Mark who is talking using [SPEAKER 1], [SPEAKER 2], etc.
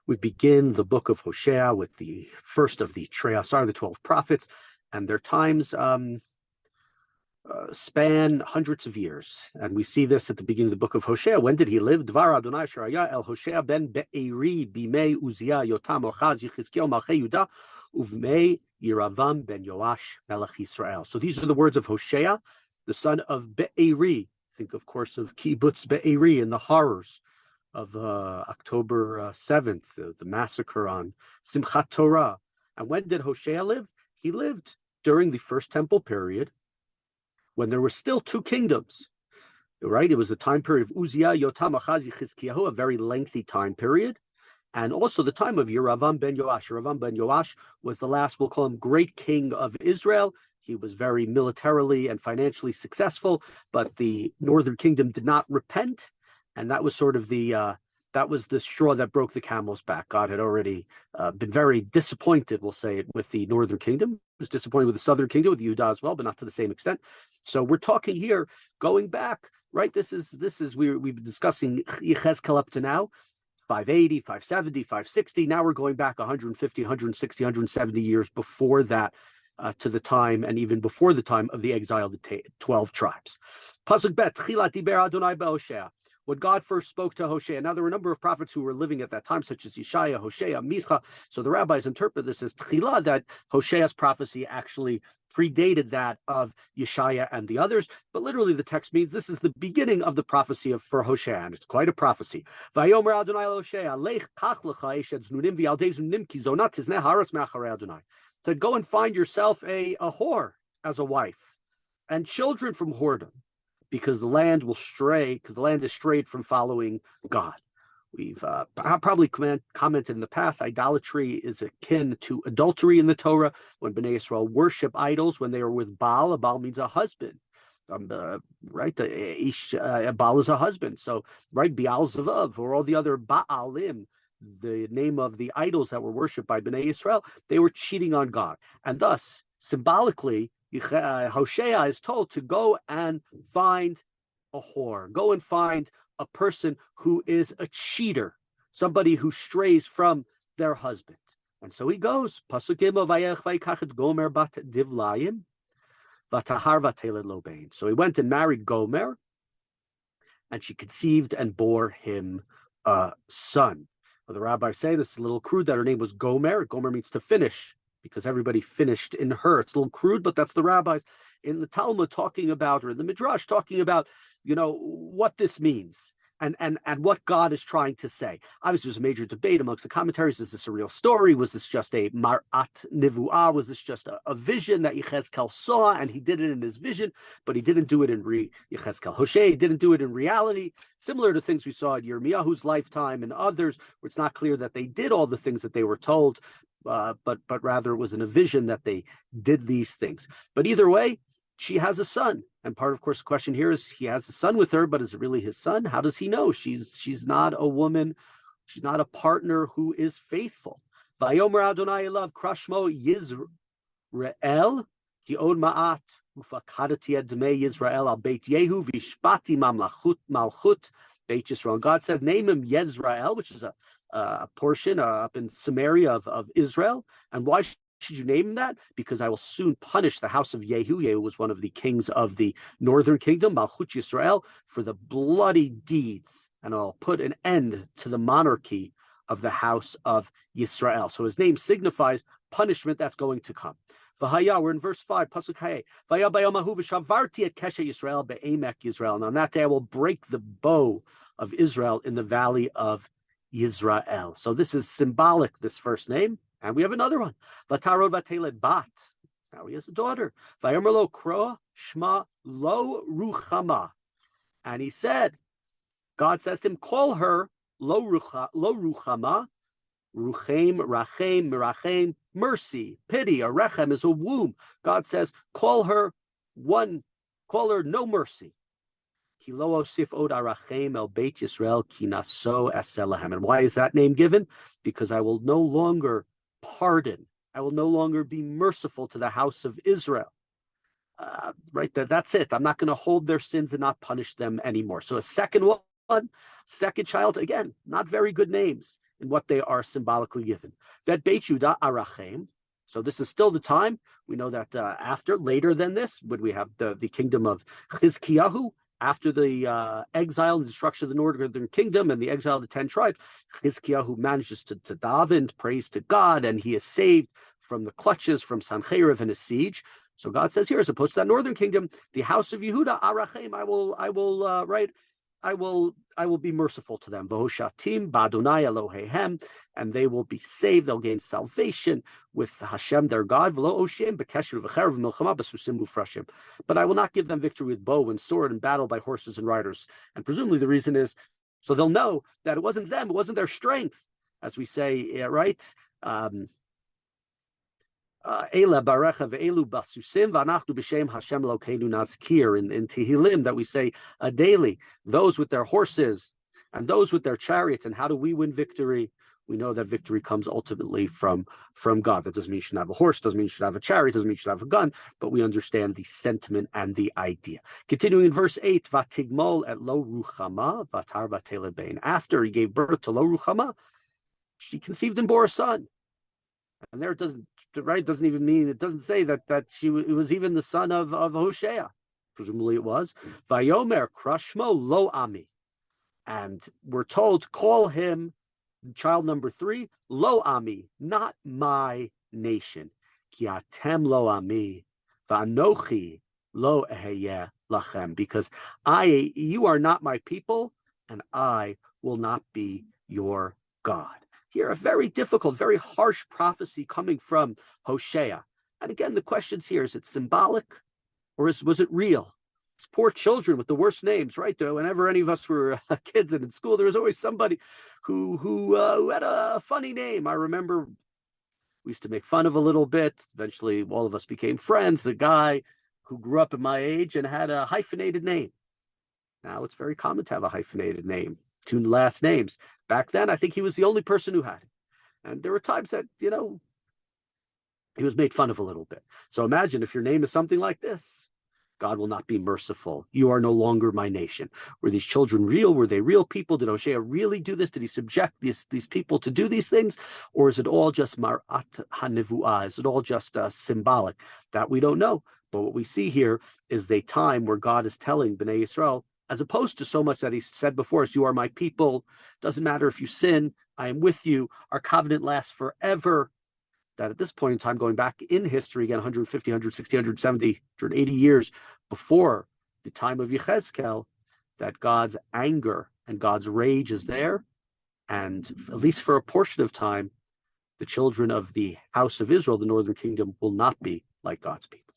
[SPEAKER 1] We begin the book of Hosea with the first of the Treyasar, the 12 prophets, and their times span hundreds of years. And we see this at the beginning of the book of Hosea. When did he live? Dvar Adonai Sharaya El Hosea ben Be'eri Bimei Uzziah Yotam Ochaz Yechizkiel Malchei Yudah Uvmei Yeravam ben Yoash Melech Yisrael. So these are the words of Hosea, the son of Be'eri. Think, of course, of Kibbutz Be'eri and the horrors of October 7th, the massacre on Simchat Torah. And when did Hosea live? He lived during the First Temple period, when there were still two kingdoms, right? It was the time period of Uzziah, Yotam, Achaz, Yechizkiyahu, a very lengthy time period, and also the time of Yeravam ben Yoash. Yeravam ben Yoash was the last, we'll call him, great king of Israel. He was very militarily and financially successful, but the northern kingdom did not repent, and that was sort of the straw that broke the camel's back. God had already been very disappointed, we'll say it, with the northern kingdom. He was disappointed with the southern kingdom, with Judah as well, but not to the same extent. So we're talking here, going back, right? This is we've been discussing Yechezkel up to now, 580, 570, 560. Now we're going back 150, 160, 170 years before that, to the time, and even before the time of the exile of the 12 tribes. Pasuk bet, Tchilat diber Adonai be'Hosea. When God first spoke to Hosea. Now, there were a number of prophets who were living at that time, such as Yeshaya, Hosea, Micha. So the rabbis interpret this as Tchila, that Hosea's prophecy actually predated that of Yeshaya and the others. But literally, the text means this is the beginning of the prophecy for Hosea, and it's quite a prophecy. Vayomer Adonai Hosea, Lech kach lecha eshet znunim v'yaldei znunim ki zonat tizneh haaretz me'acharei Adonai. Said, go and find yourself a whore as a wife, and children from whoredom, because the land will stray, because the land is strayed from following God. We've probably commented in the past, idolatry is akin to adultery in the Torah. When Bnei Israel worship idols, when they are with Baal, a Baal means a husband, right? Baal is a husband. So, right, Baal Zavav, or all the other Baalim, the name of the idols that were worshipped by Bnei Israel, they were cheating on God. And thus, symbolically, Hosea is told to go and find a whore, go and find a person who is a cheater, somebody who strays from their husband. And so he goes. Gomer bat divlayim vatahar vateled lobain. So he went and married Gomer, and she conceived and bore him a son. Well, the rabbis say, this is a little crude, that her name was Gomer. Gomer means to finish, because everybody finished in her. It's a little crude, but that's the rabbis in the Talmud talking about, or in the Midrash talking about, what this means and what God is trying to say. Obviously, there's a major debate amongst the commentaries. Is this a real story? Was this just a marat nivu'ah? Was this just a vision that Yechezkel saw, and he did it in his vision, but he didn't do it in Yechezkel Hosea didn't do it in reality, similar to things we saw in Yirmiyahu's lifetime and others, where it's not clear that they did all the things that they were told, but rather it was in a vision that they did these things. But either way, she has a son. And part of course, the question here is, he has a son with her, but is it really his son? How does he know? She's not a woman. She's not a partner who is faithful. Vayomer Adonai elav krashmo Yisrael ti'od ma'at ufakadati edmei Yisrael al Beit Yehu vishpati malchut Beit Yisrael. God said, name him Yisrael, which is a portion up in Samaria of Israel. And why should you name him that? Because I will soon punish the house of Yehu. Yehu was one of the kings of the northern kingdom, Malchut Yisrael, for the bloody deeds, and I'll put an end to the monarchy of the house of Yisrael. So his name signifies punishment that's going to come. V'haya, we're in verse 5, Pasuk Hayeh. V'haya bayomahu v'shavarti et keshe Yisrael be'emek Yisrael. And on that day I will break the bow of Israel in the valley of Yisrael. So this is symbolic, this first name. And we have another one. Vatarod vateled bat. Now he has a daughter. Vayomer lo kroa shma lo ruchama. And he said, God says to him, call her lo ruchama, ruchem, rachem, mirachem, mercy, pity. A rechem is a womb. God says, call her no mercy. And why is that name given? Because I will no longer pardon. I will no longer be merciful to the house of Israel. Right there, that's it. I'm not going to hold their sins and not punish them anymore. So a second child, again, not very good names. in what they are symbolically given. Vet Beit Judah Arachem. So this is still the time. We know that later than this, when we have the kingdom of Chizkiyahu, after the exile and destruction of the northern kingdom and the exile of the 10 tribes, Chizkiyahu manages to daven, praise to God, and he is saved from the clutches from Sancheriv and his siege. So God says here, as opposed to that northern kingdom, the house of Yehuda, Arachem, I will be merciful to them. V'hoshatim b'Adonai Elohehem, and they will be saved. They'll gain salvation with Hashem their God. V'lo oshem b'kesher v'cherev v'milchama b'susim ufrashim. But I will not give them victory with bow and sword and battle by horses and riders. And presumably the reason is so they'll know that it wasn't them, it wasn't their strength, as we say, right? Ela barecha ve'elu basusim v'anachnu b'shem Hashem Elokeinu nazkir in Tehillim that we say daily. Those with their horses and those with their chariots. And how do we win victory? We know that victory comes ultimately from God. That doesn't mean you should have a horse, doesn't mean you should have a chariot, doesn't mean you should have a gun, but we understand the sentiment and the idea. Continuing in verse 8, Vatigmol et lo ruchama vatar batelebein. After he gave birth to lo ruchama, she conceived and bore a son. And there it doesn't even mean, it doesn't say that it was even the son of Hosea. Presumably it was. Vayomer krashmo lo ami. And we're told to call him child number 3, lo ami, not my nation. Ki atem lo ami, va'anochi lo eheyeh lachem. Because you are not my people, and I will not be your God. Here, a very difficult, very harsh prophecy coming from Hosea. And again, the questions here, is it symbolic or was it real? It's poor children with the worst names, right? Whenever any of us were kids and in school, there was always somebody who had a funny name. I remember we used to make fun of a little bit. Eventually, all of us became friends. A guy who grew up at my age and had a hyphenated name. Now, it's very common to have a hyphenated name. 2 last names. Back then, I think he was the only person who had it. And there were times that, he was made fun of a little bit. So imagine if your name is something like this, God will not be merciful. You are no longer my nation. Were these children real? Were they real people? Did Hosea really do this? Did he subject these people to do these things? Or is it all just marat hanevuah? Is it all just symbolic? That we don't know. But what we see here is a time where God is telling Bnei Yisrael, as opposed to so much that he said before us, you are my people, doesn't matter if you sin, I am with you, our covenant lasts forever. That at this point in time, going back in history, again, 150, 160, 170, 180 years before the time of Yechezkel, that God's anger and God's rage is there. And at least for a portion of time, the children of the house of Israel, the northern kingdom, will not be like God's people.